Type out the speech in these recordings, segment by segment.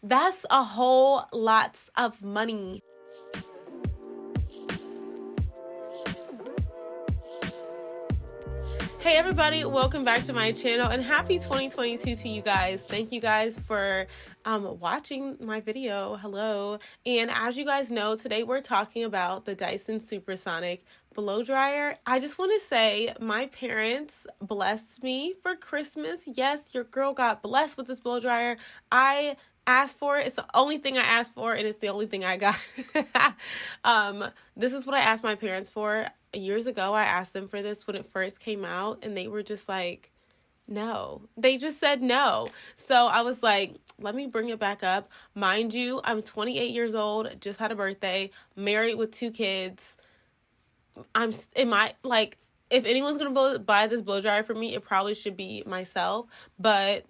That's a whole lot of money. Hey everybody, welcome back to my channel and happy 2022 to you guys. Thank you guys for watching my video. Hello. And as you guys know, today we're talking about the Dyson Supersonic blow dryer. I just want to say my parents blessed me for Christmas. Yes, your girl got blessed with this blow dryer. I asked for it. It's the only thing I asked for, and it's the only thing I got. This is what I asked my parents for. Years ago, I asked them for this when it first came out, and they were just like, no. They just said no. So I was like, let me bring it back up. Mind you, I'm 28 years old, just had a birthday, married with 2 kids. If anyone's going to buy this blow dryer for me, it probably should be myself, but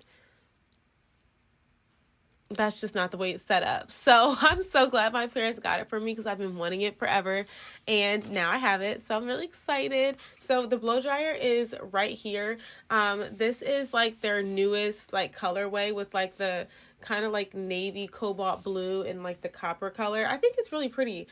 that's just not the way it's set up. So I'm so glad my parents got it for me because I've been wanting it forever, and now I have it. So I'm really excited. So the blow dryer is right here. This is like their newest like colorway with like the kind of like navy cobalt blue and like the copper color. I think it's really pretty.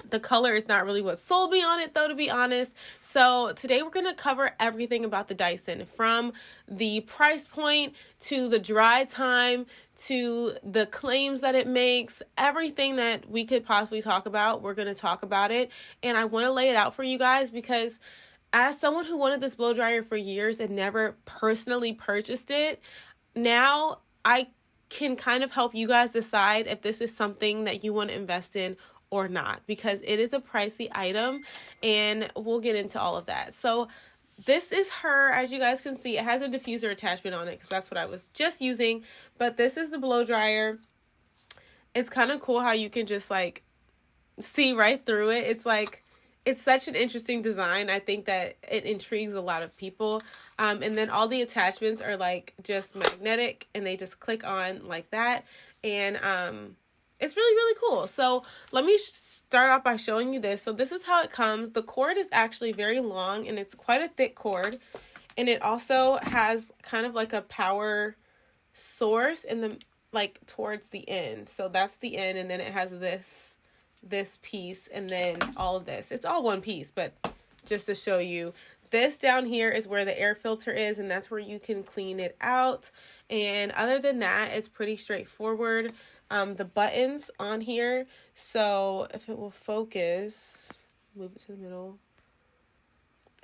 The color is not really what sold me on it though, to be honest. So today we're going to cover everything about the Dyson, from the price point to the dry time to the claims that it makes. Everything that we could possibly talk about, we're going to talk about it. And I want to lay it out for you guys because as someone who wanted this blow dryer for years and never personally purchased it, now I can kind of help you guys decide if this is something that you want to invest in or not, because it is a pricey item, and we'll get into all of that. So this is her. As you guys can see, it has a diffuser attachment on it because that's what I was just using, but this is the blow dryer. It's kind of cool how you can just like see right through it. It's such an interesting design. I think that it intrigues a lot of people. And then all the attachments are like just magnetic, and they just click on like that. And it's really, really cool. So let me start off by showing you this. So this is how it comes. The cord is actually very long, and it's quite a thick cord. And it also has kind of like a power source in the like towards the end. So that's the end, and then it has this piece, and then all of this. It's all one piece, but just to show you, this down here is where the air filter is, and that's where you can clean it out. And other than that, it's pretty straightforward. The buttons on here, so if it will focus, move it to the middle.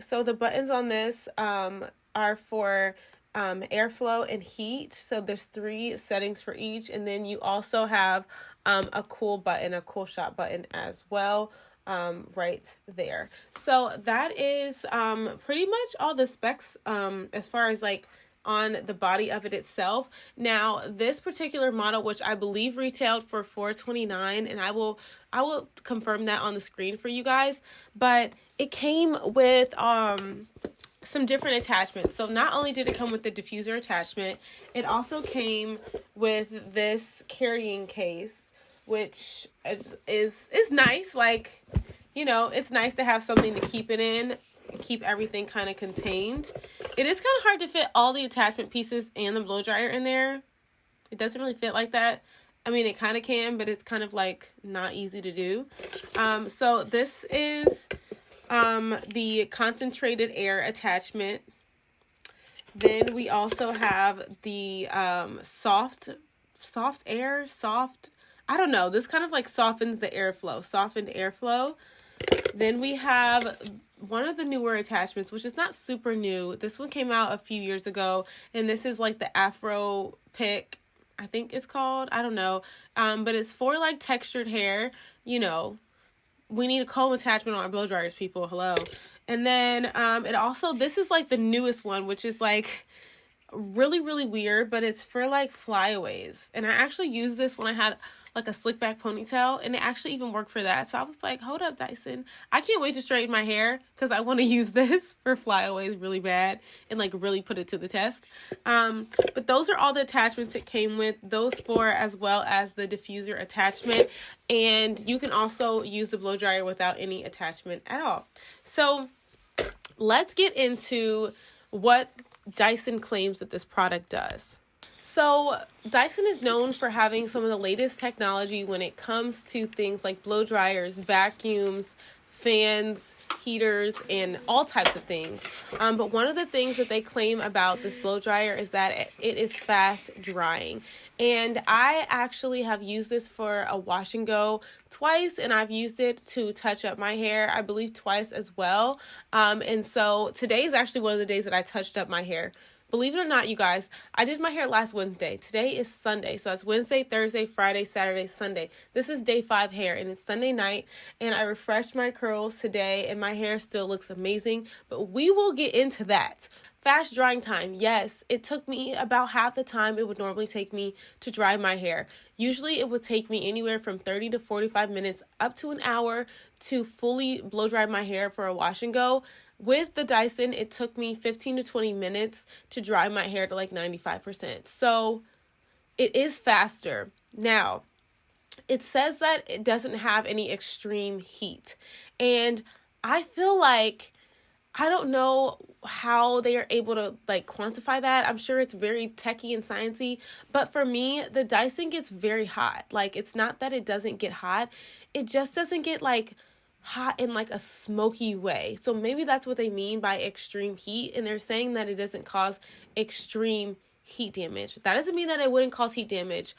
So the buttons on this are for airflow and heat. So there's 3 settings for each, and then you also have a cool shot button as well. Right there. So that is pretty much all the specs as far as like on the body of it itself. Now this particular model, which I believe retailed for $429, and I will confirm that on the screen for you guys, but it came with some different attachments. So not only did it come with the diffuser attachment, it also came with this carrying case, which is nice. Like, you know, it's nice to have something to keep it in, keep everything kind of contained. It is kind of hard to fit all the attachment pieces and the blow dryer in there. It doesn't really fit like that. I mean, it kind of can, but it's kind of like not easy to do. So this is the concentrated air attachment. Then we also have the soft air. I don't know. This kind of like softens the airflow, softened airflow. Then we have one of the newer attachments, which is not super new. This one came out a few years ago, and this is like the Afro Pick, I think it's called. I don't know. But it's for like textured hair. You know, we need a comb attachment on our blow dryers, people. Hello. And then it also, this is like the newest one, which is like really, really weird, but it's for like flyaways. And I actually used this when I had like a slick back ponytail, and it actually even worked for that. So I was like, hold up, Dyson. I can't wait to straighten my hair because I want to use this for flyaways really bad and like really put it to the test. But those are all the attachments it came with, those 4 as well as the diffuser attachment. And you can also use the blow dryer without any attachment at all. So let's get into what Dyson claims that this product does. So Dyson is known for having some of the latest technology when it comes to things like blow dryers, vacuums, fans, heaters, and all types of things. But one of the things that they claim about this blow dryer is that it is fast drying. And I actually have used this for a wash and go twice, and I've used it to touch up my hair, I believe twice as well. And so today is actually one of the days that I touched up my hair. Believe it or not, you guys, I did my hair last Wednesday. Today is Sunday. So it's Wednesday, Thursday, Friday, Saturday, Sunday. This is day 5 hair, and it's Sunday night. And I refreshed my curls today, and my hair still looks amazing. But we will get into that. Fast drying time. Yes, it took me about half the time it would normally take me to dry my hair. Usually it would take me anywhere from 30 to 45 minutes up to an hour to fully blow dry my hair for a wash and go. With the Dyson, it took me 15 to 20 minutes to dry my hair to like 95%. So it is faster. Now, it says that it doesn't have any extreme heat. And I feel like, I don't know how they are able to like quantify that. I'm sure it's very techy and sciencey. But for me, the Dyson gets very hot. Like, it's not that it doesn't get hot. It just doesn't get like hot in like a smoky way. So maybe that's what they mean by extreme heat, and they're saying that it doesn't cause extreme heat damage. That doesn't mean that it wouldn't cause heat damage.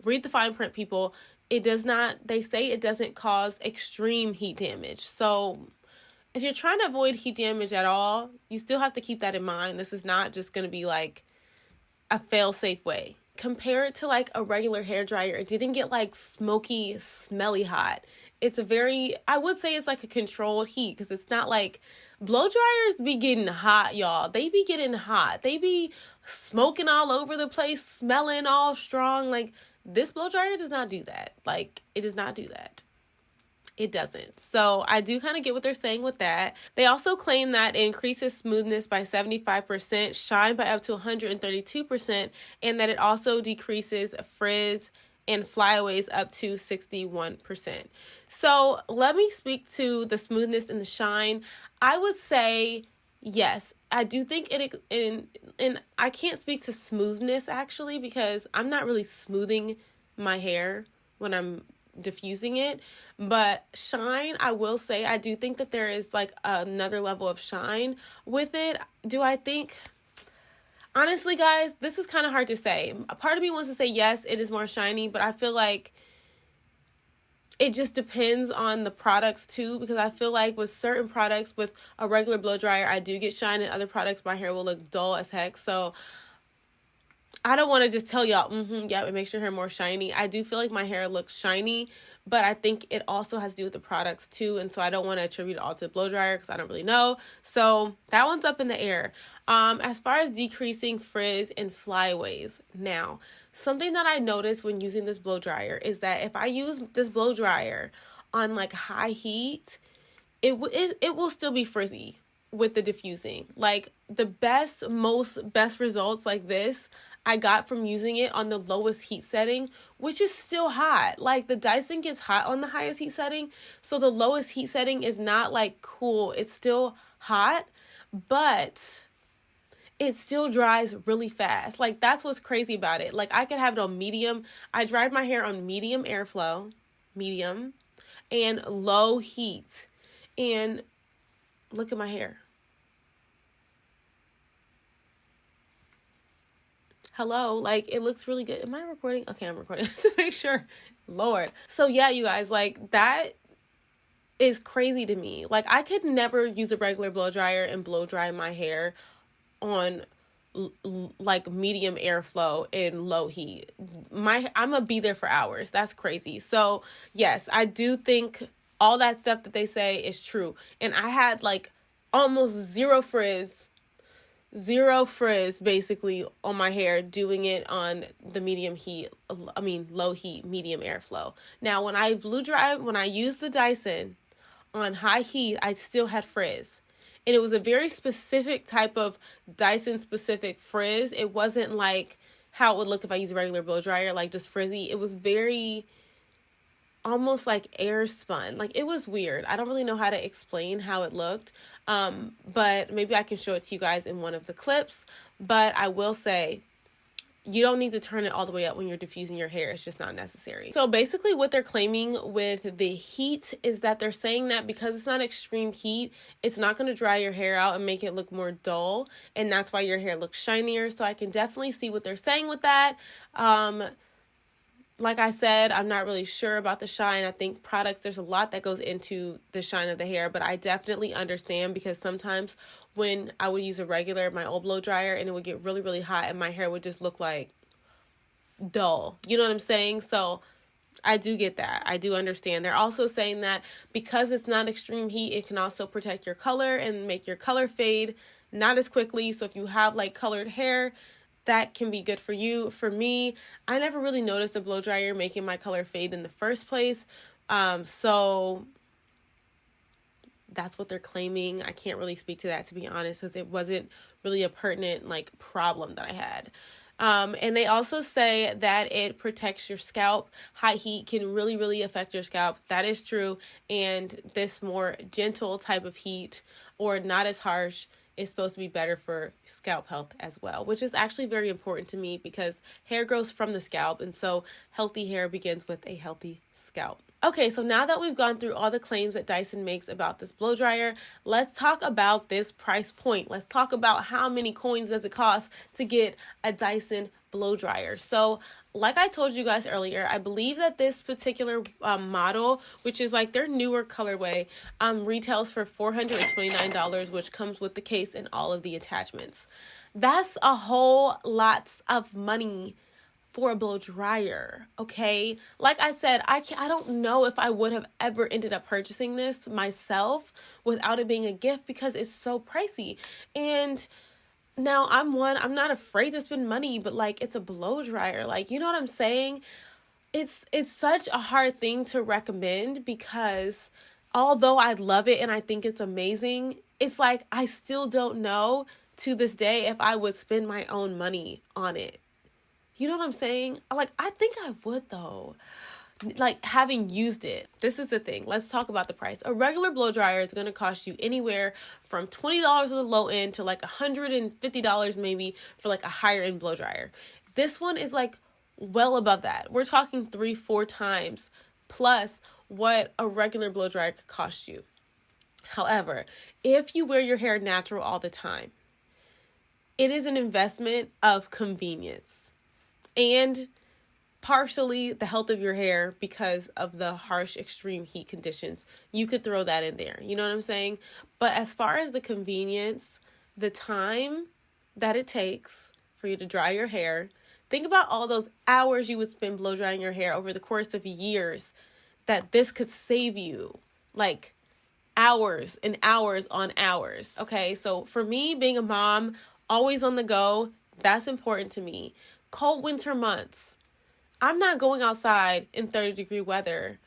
Read the fine print, people. It does not, they say it doesn't cause extreme heat damage. So if you're trying to avoid heat damage at all, you still have to keep that in mind. This is not just going to be like a fail-safe way. Compare it to like a regular hair dryer. It didn't get like smoky, smelly hot. It's a very, I would say it's like a controlled heat, because it's not like, blow dryers be getting hot, y'all. They be getting hot. They be smoking all over the place, smelling all strong. Like, this blow dryer does not do that. Like, it does not do that. It doesn't. So I do kind of get what they're saying with that. They also claim that it increases smoothness by 75%, shine by up to 132%, and that it also decreases frizz and flyaways up to 61%. So let me speak to the smoothness and the shine. I would say yes. I do think and I can't speak to smoothness actually, because I'm not really smoothing my hair when I'm diffusing it. But shine, I will say, I do think that there is like another level of shine with it. Do I think? Honestly, guys, this is kind of hard to say. A part of me wants to say yes, it is more shiny, but I feel like it just depends on the products too, because I feel like with certain products, with a regular blow dryer, I do get shine, and other products, my hair will look dull as heck. So I don't want to just tell y'all, yeah, it makes your hair more shiny. I do feel like my hair looks shiny, but I think it also has to do with the products too. And so I don't want to attribute it all to the blow dryer, because I don't really know. So that one's up in the air. As far as decreasing frizz and flyaways, now, something that I noticed when using this blow dryer is that if I use this blow dryer on like high heat, it will still be frizzy with the diffusing. Like, the best results like this I got from using it on the lowest heat setting, which is still hot. Like, the Dyson gets hot on the highest heat setting, so the lowest heat setting is not like cool. It's still hot, but it still dries really fast. Like, that's what's crazy about it. Like, I could have it on medium. I dried my hair on medium airflow, medium, and low heat. And look at my hair. Hello, like, it looks really good. Am I recording? Okay, I'm recording to make sure. Lord. So yeah, you guys, like, that is crazy to me. Like, I could never use a regular blow dryer and blow dry my hair on like medium airflow and low heat. I'm gonna be there for hours. That's crazy. So yes, I do think all that stuff that they say is true. And I had like almost zero frizz basically on my hair doing it on the low heat, medium airflow. Now, when I used the Dyson on high heat, I still had frizz. And it was a very specific type of Dyson specific frizz. It wasn't like how it would look if I used a regular blow dryer, like just frizzy. It was very almost like air spun. Like, it was weird. I don't really know how to explain how it looked. But maybe I can show it to you guys in one of the clips. But I will say, you don't need to turn it all the way up when you're diffusing your hair. It's just not necessary. So basically what they're claiming with the heat is that they're saying that because it's not extreme heat, it's not going to dry your hair out and make it look more dull. And that's why your hair looks shinier. So I can definitely see what they're saying with that. Like I said, I'm not really sure about the shine. I think products, there's a lot that goes into the shine of the hair, but I definitely understand because sometimes when I would use my old blow dryer, and it would get really, really hot and my hair would just look like dull. You know what I'm saying? So I do get that. I do understand. They're also saying that because it's not extreme heat, it can also protect your color and make your color fade not as quickly. So if you have like colored hair, that can be good for you. For me, I never really noticed a blow dryer making my color fade in the first place. So that's what they're claiming. I can't really speak to that, to be honest, because it wasn't really a pertinent like problem that I had. And they also say that it protects your scalp. High heat can really, really affect your scalp. That is true. And this more gentle type of heat, or not as harsh, is supposed to be better for scalp health as well, which is actually very important to me because hair grows from the scalp. And so healthy hair begins with a healthy scalp. Okay, so now that we've gone through all the claims that Dyson makes about this blow dryer, let's talk about this price point. Let's talk about how many coins does it cost to get a Dyson blow dryer. So like I told you guys earlier, I believe that this particular model, which is like their newer colorway, retails for $429, which comes with the case and all of the attachments. That's a whole lot of money for a blow dryer, okay? Like I said, I don't know if I would have ever ended up purchasing this myself without it being a gift because it's so pricey. And now I'm not afraid to spend money, but like it's a blow dryer. Like, you know what I'm saying? It's such a hard thing to recommend because although I love it and I think it's amazing, it's like I still don't know to this day if I would spend my own money on it. You know what I'm saying? Like, I think I would though. Like, having used it. This is the thing. Let's talk about the price. A regular blow dryer is going to cost you anywhere from $20 at the low end to like $150 maybe for like a higher end blow dryer. This one is like well above that. We're talking 3-4 times plus what a regular blow dryer could cost you. However, if you wear your hair natural all the time, it is an investment of convenience and partially the health of your hair because of the harsh extreme heat conditions. You could throw that in there. You know what I'm saying? But as far as the convenience, the time that it takes for you to dry your hair, think about all those hours you would spend blow drying your hair over the course of years that this could save you. Like hours and hours on hours. Okay, so for me, being a mom, always on the go, that's important to me. Cold winter months, I'm not going outside in 30-degree weather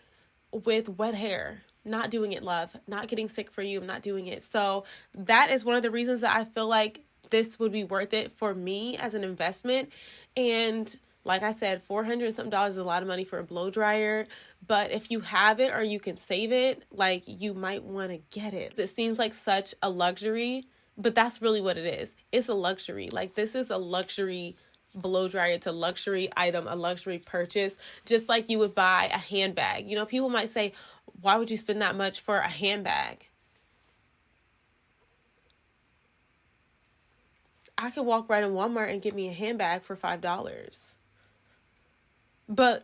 with wet hair. Not doing it, love. Not getting sick for you. I'm not doing it. So that is one of the reasons that I feel like this would be worth it for me as an investment. And like I said, $400 something is a lot of money for a blow dryer. But if you have it or you can save it, like you might want to get it. It seems like such a luxury, but that's really what it is. It's a luxury. Like this is a luxury blow dryer. It's a luxury item, a luxury purchase, just like you would buy a handbag. You know, people might say, why would you spend that much for a handbag? I could walk right in Walmart and get me a handbag for $5. But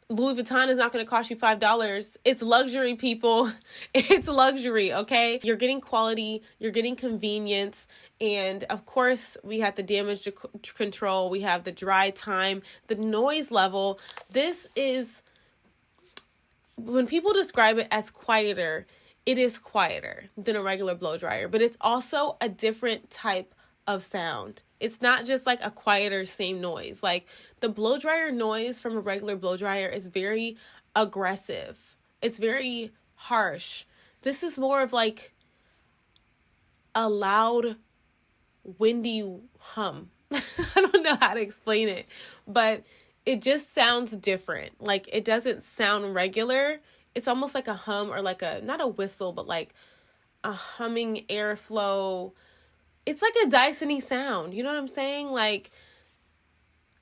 Louis Vuitton is not going to cost you $5. It's luxury, people. It's luxury, okay? You're getting quality, you're getting convenience, and of course, we have the damage control, we have the dry time, the noise level. This is, when people describe it as quieter, it is quieter than a regular blow dryer, but it's also a different type of sound. It's not just like a quieter same noise. Like the blow dryer noise from a regular blow dryer is very aggressive. It's very harsh. This is more of like a loud, windy hum. I don't know how to explain it, but it just sounds different. Like it doesn't sound regular. It's almost like a hum or like a, not a whistle, but like a humming airflow. It's like a Dyson-y sound. You know what I'm saying? Like,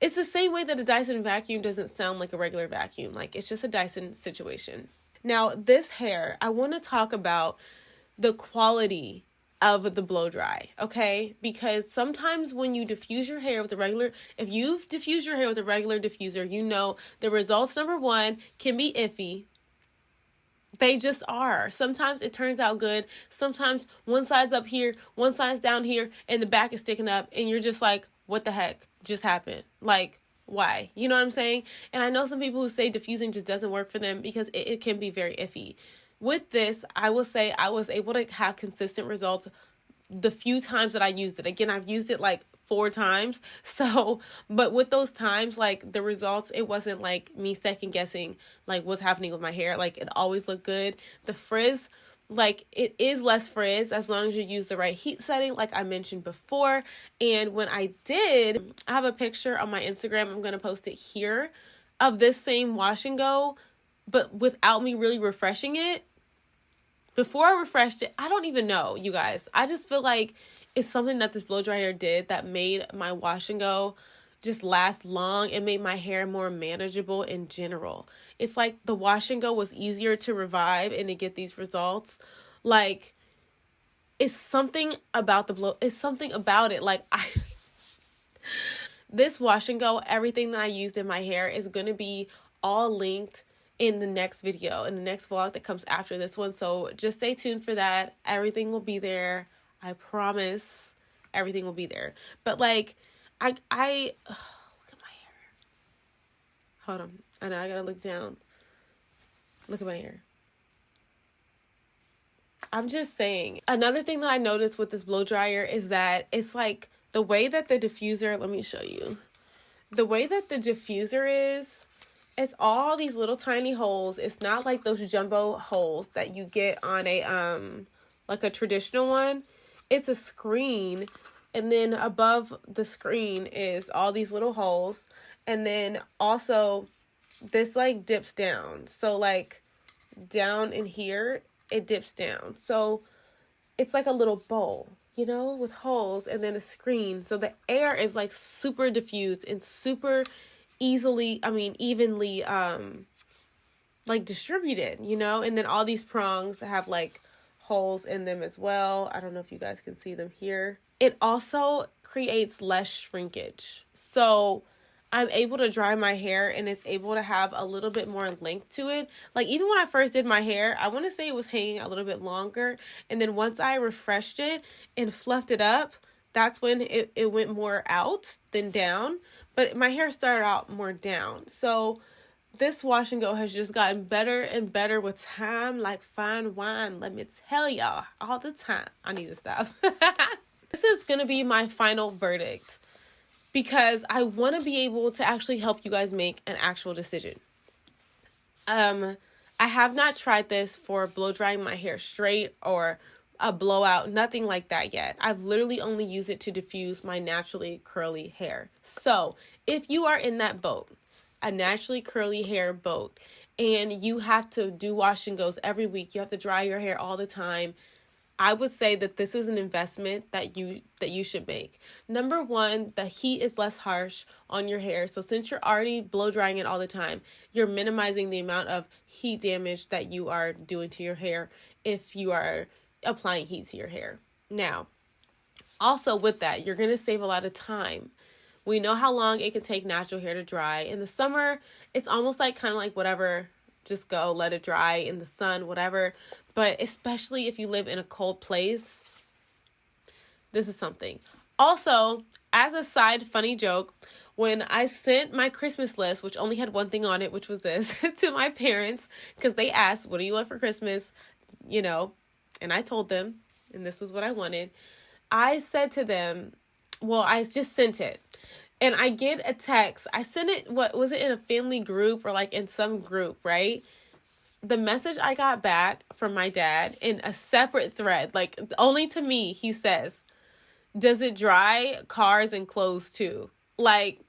it's the same way that a Dyson vacuum doesn't sound like a regular vacuum. Like, it's just a Dyson situation. Now, this hair, I want to talk about the quality of the blow dry, okay? Because sometimes when you diffuse your hair with a regular, if you've diffused your hair with a regular diffuser, you know the results, number one, can be iffy. They just are. Sometimes it turns out good. Sometimes one side's up here, one side's down here, and the back is sticking up, and you're just like, what the heck just happened? Like, why? You know what I'm saying? And I know some people who say diffusing just doesn't work for them because it can be very iffy. With this, I will say I was able to have consistent results the few times that I used it. Again, I've used it like 4 times. So, but with those times, like the results, it wasn't like me second guessing like what's happening with my hair. Like it always looked good. The frizz, like it is less frizz as long as you use the right heat setting, like I mentioned before. And when I did, I have a picture on my Instagram. I'm going to post it here of this same wash and go, but without me really refreshing it. Before I refreshed it, I don't even know, you guys. I just feel like it's something that this blow dryer did that made my wash and go just last long. It made my hair more manageable in general. It's like the wash and go was easier to revive and to get these results. Like, it's something about the blow. It's something about it. Like, this wash and go, everything that I used in my hair is going to be all linked in the next video, in the next vlog that comes after this one. So just stay tuned for that. Everything will be there. I promise everything will be there. But like, I look at my hair. Hold on. I know I gotta look down. Look at my hair. I'm just saying. Another thing that I noticed with this blow dryer is that it's like the way that the diffuser, let me show you. The way that the diffuser is, it's all these little tiny holes. It's not like those jumbo holes that you get on a like a traditional one. It's a screen, and then above the screen is all these little holes, and then also this like dips down. So like down in here, it dips down. So it's like a little bowl, you know, with holes and then a screen. So the air is like super diffused and super evenly like distributed, you know. And then all these prongs have like holes in them as well. I don't know if you guys can see them here. It also creates less shrinkage, so I'm able to dry my hair and it's able to have a little bit more length to it. Like even when I first did my hair, I want to say it was hanging a little bit longer, and then once I refreshed it and fluffed it up, that's when it went more out than down. But my hair started out more down. So this wash and go has just gotten better and better with time, like fine wine. Let me tell y'all, all the time. I need to stop. This is going to be my final verdict because I want to be able to actually help you guys make an actual decision. I have not tried this for blow drying my hair straight or a blowout, nothing like that yet. I've literally only used it to diffuse my naturally curly hair. So if you are in that boat, a naturally curly hair boat, and you have to do wash and goes every week, you have to dry your hair all the time, I would say that this is an investment that you should make. Number one, the heat is less harsh on your hair. So since you're already blow drying it all the time, you're minimizing the amount of heat damage that you are doing to your hair if you are applying heat to your hair. Now, also with that, you're going to save a lot of time. We know how long it can take natural hair to dry. In the summer, it's almost like kind of like whatever, just go, let it dry in the sun, whatever. But especially if you live in a cold place, this is something. Also, as a side funny joke, when I sent my Christmas list, which only had one thing on it, which was this, to my parents, because they asked, what do you want for Christmas? You know, and I told them, and this is what I wanted. I said to them, well, I just sent it. And I get a text. I sent it, what was it, in a family group or like in some group, right? The message I got back from my dad in a separate thread, like only to me, he says, does it dry cars and clothes too? Like,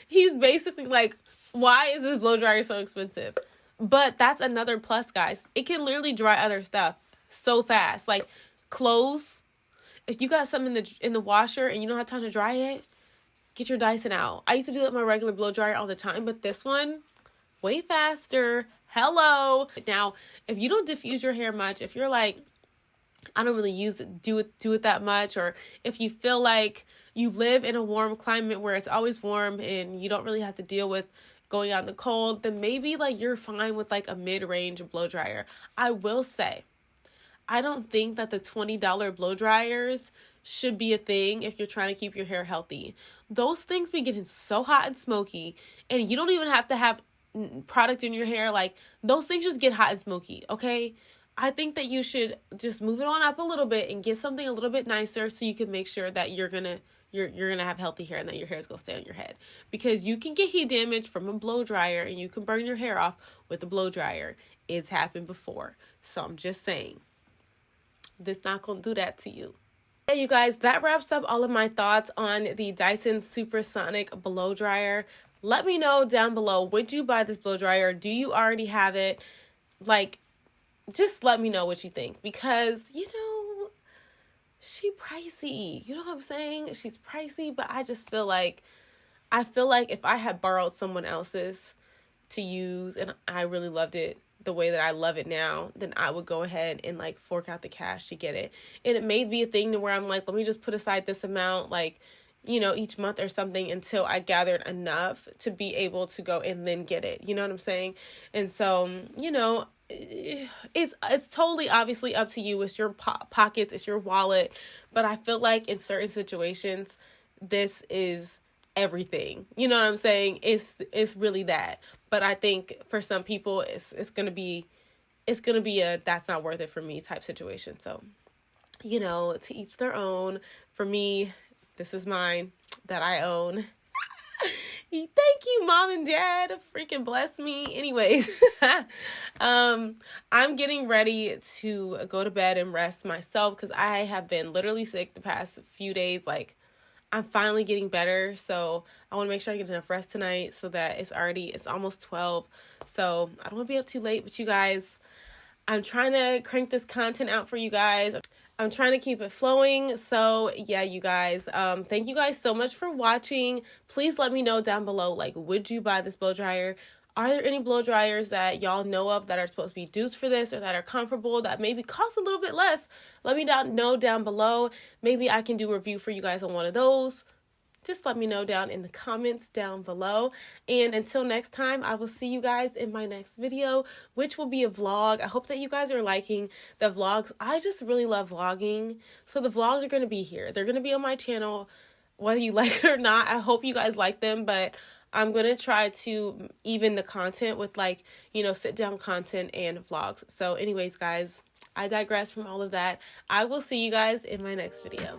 he's basically like, why is this blow dryer so expensive? But that's another plus, guys. It can literally dry other stuff so fast. Like clothes, if you got something in the washer and you don't have time to dry it, get your Dyson out. I used to do that with my regular blow dryer all the time, but this one, way faster. Hello. Now, if you don't diffuse your hair much, if you're like, I don't really do it that much, or if you feel like you live in a warm climate where it's always warm and you don't really have to deal with going out in the cold, then maybe like you're fine with like a mid-range blow dryer. I will say, I don't think that the $20 blow dryers should be a thing if you're trying to keep your hair healthy. Those things be getting so hot and smoky, and you don't even have to have product in your hair. Like, those things just get hot and smoky, okay? I think that you should just move it on up a little bit and get something a little bit nicer so you can make sure that you're gonna have healthy hair and that your hair is gonna stay on your head. Because you can get heat damage from a blow dryer and you can burn your hair off with a blow dryer. It's happened before. So I'm just saying, this not gonna do that to you. Hey, you guys, that wraps up all of my thoughts on the Dyson Supersonic blow dryer. Let me know down below, would you buy this blow dryer? Do you already have it? Like, just let me know what you think, because, you know, she pricey. You know what I'm saying? She's pricey, but I just feel like, if I had borrowed someone else's to use and I really loved it the way that I love it now, then I would go ahead and like fork out the cash to get it. And it may be a thing to where I'm like, let me just put aside this amount, like, you know, each month or something until I gathered enough to be able to go and then get it. You know what I'm saying? And so, you know, it's totally obviously up to you. It's your pockets, it's your wallet. But I feel like in certain situations, this is everything. You know what I'm saying? It's really that. But I think for some people, it's gonna be a that's not worth it for me type situation. So, you know, to each their own. For me, this is mine that I own. Thank you, Mom and Dad. Freaking bless me. Anyways, I'm getting ready to go to bed and rest myself because I have been literally sick the past few days. Like, I'm finally getting better. So I want to make sure I get enough rest tonight so that it's almost 12. So I don't want to be up too late, but you guys, I'm trying to crank this content out for you guys. I'm trying to keep it flowing. So yeah, you guys, thank you guys so much for watching. Please let me know down below, like, would you buy this blow dryer? Are there any blow dryers that y'all know of that are supposed to be dupes for this, or that are comparable, that maybe cost a little bit less? Let me know down below. Maybe I can do a review for you guys on one of those. Just let me know down in the comments down below. And until next time, I will see you guys in my next video, which will be a vlog. I hope that you guys are liking the vlogs. I just really love vlogging. So the vlogs are going to be here. They're going to be on my channel, whether you like it or not. I hope you guys like them, but I'm going to try to even the content with, like, you know, sit down content and vlogs. So anyways, guys, I digress from all of that. I will see you guys in my next video.